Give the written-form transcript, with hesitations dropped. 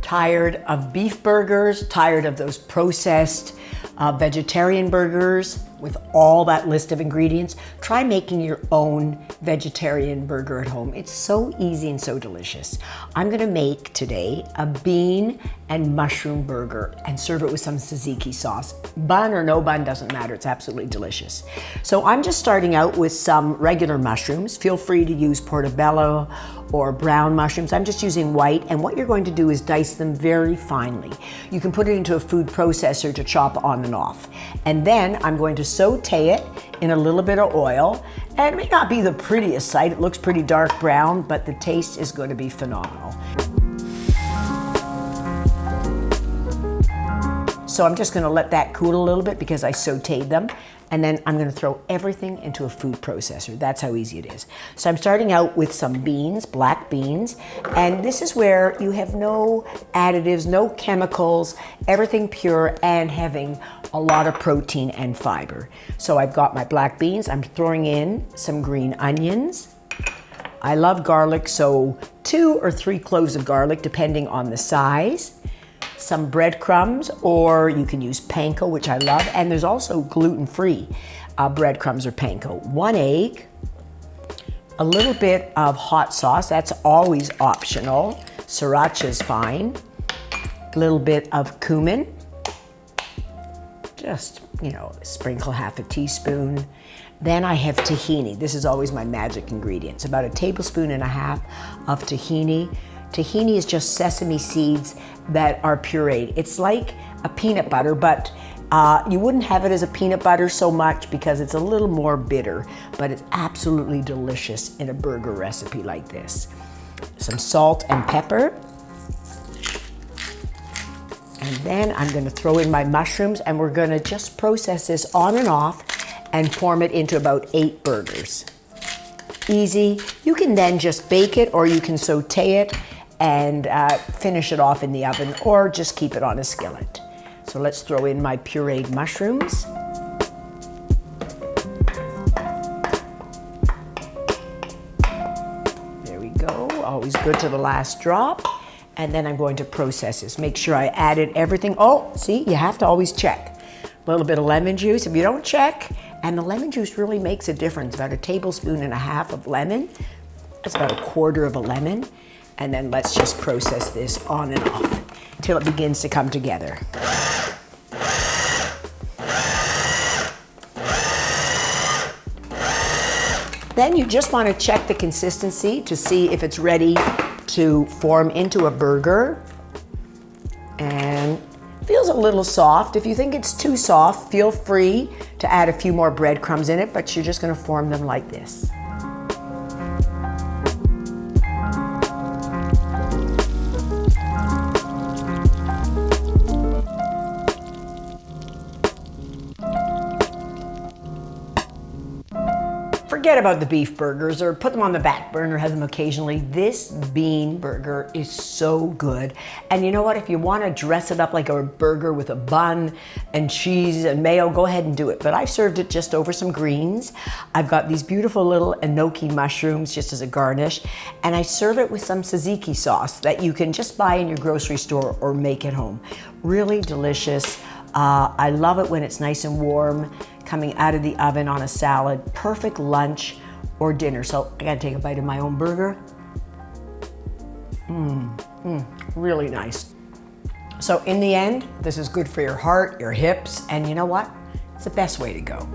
Tired of beef burgers, tired of those processed vegetarian burgers with all that list of ingredients? Try making your own vegetarian burger at home. It's so easy and so delicious. I'm gonna make today a bean and mushroom burger and serve it with some tzatziki sauce. Bun or no bun, doesn't matter, it's absolutely delicious. So I'm just starting out with some regular mushrooms. Feel free to use portobello or brown mushrooms. I'm just using white, and what you're going to do is dice them very finely. You can put it into a food processor to chop on and off. And then I'm going to saute it in a little bit of oil, and it may not be the prettiest sight, it looks pretty dark brown, but the taste is going to be phenomenal. So I'm just gonna let that cool a little bit because I sauteed them, and then I'm gonna throw everything into a food processor. That's how easy it is. So I'm starting out with some beans, black beans, and this is where you have no additives, no chemicals, everything pure and having a lot of protein and fiber. So I've got my black beans, I'm throwing in some green onions. I love garlic, so 2 or 3 cloves of garlic, depending on the size. Some breadcrumbs, or you can use panko, which I love, and there's also gluten-free breadcrumbs or panko. 1 egg, a little bit of hot sauce, that's always optional. Sriracha is fine. A little bit of cumin, just, you know, sprinkle half a teaspoon. Then I have tahini. This is always my magic ingredient. It's about 1.5 tablespoons of tahini. Tahini is just sesame seeds that are pureed. It's like a peanut butter, but you wouldn't have it as a peanut butter so much because it's a little more bitter, but it's absolutely delicious in a burger recipe like this. Some salt and pepper. And then I'm gonna throw in my mushrooms, and we're gonna just process this on and off and form it into about 8 burgers. Easy. You can then just bake it, or you can saute it and finish it off in the oven, or just keep it on a skillet. So let's throw in my pureed mushrooms. There we go, always good to the last drop. And then I'm going to process this. Make sure I added everything. Oh, see, you have to always check. A little bit of lemon juice. If you don't check, and the lemon juice really makes a difference, about 1.5 tablespoons of lemon. That's about 1/4 of a lemon. And then let's just process this on and off until it begins to come together. Then you just want to check the consistency to see if it's ready to form into a burger. And feels a little soft. If you think it's too soft, feel free to add a few more breadcrumbs in it, but you're just going to form them like this. Forget about the beef burgers, or put them on the back burner, have them occasionally. This bean burger is so good. And you know what? If you want to dress it up like a burger with a bun and cheese and mayo, go ahead and do it. But I've served it just over some greens. I've got these beautiful little enoki mushrooms just as a garnish. And I serve it with some tzatziki sauce that you can just buy in your grocery store or make at home. Really delicious. I love it when it's nice and warm, coming out of the oven on a salad. Perfect lunch or dinner. So I gotta take a bite of my own burger. Really nice. So in the end, this is good for your heart, your hips, and you know what? It's the best way to go.